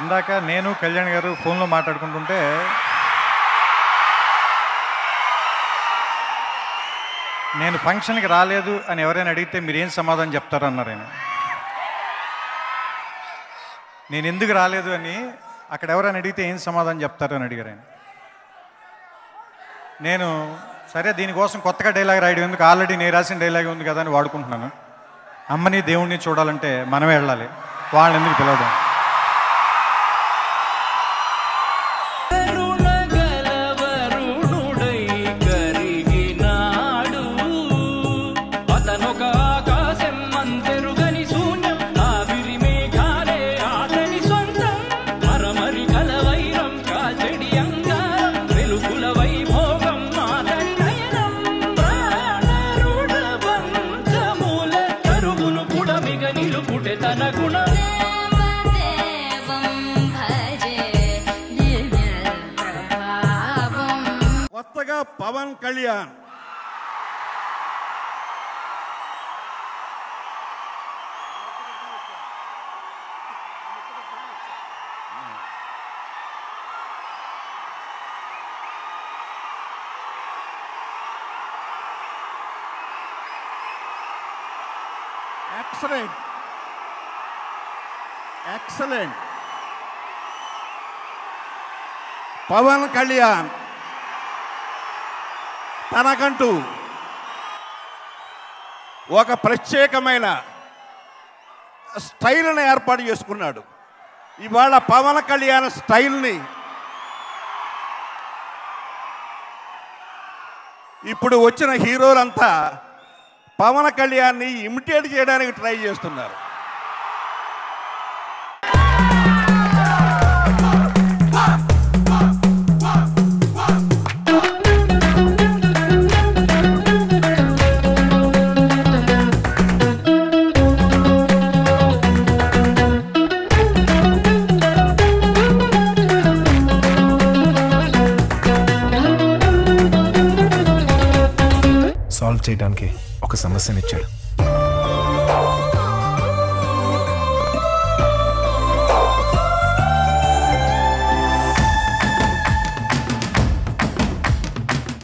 ఇందాక నేను కళ్యాణ్ గారు ఫోన్లో మాట్లాడుకుంటుంటే నేను ఫంక్షన్కి రాలేదు అని ఎవరైనా అడిగితే మీరేం సమాధానం చెప్తారు అన్నారు ఆయన. నేను ఎందుకు రాలేదు అని అక్కడ ఎవరైనా అడిగితే ఏం సమాధానం చెప్తారు అని అడిగారు ఆయన. నేను సరే దీనికోసం కొత్తగా డైలాగ్ రాయడం ఎందుకు, ఆల్రెడీ నేను రాసిన డైలాగ్ ఉంది కదా అని వాడుకుంటున్నాను. అమ్మని దేవుణ్ణి చూడాలంటే మనమే వెళ్ళాలి, వాళ్ళని ఎందుకు పిలవడం. కొత్తగా పవన్ కళ్యాణ్ ఎక్సలెంట్ పవన్ కళ్యాణ్ తనకంటూ ఒక ప్రత్యేకమైన స్టైల్ని ఏర్పాటు చేసుకున్నాడు. ఇవాళ పవన్ కళ్యాణ్ స్టైల్ని ఇప్పుడు వచ్చిన హీరోలంతా పవన్ కళ్యాణ్ని ఇమిటేట్ చేయడానికి ట్రై చేస్తున్నారు. సాల్వ్ చేయడానికి ఒక సమస్యనిచ్చాడు.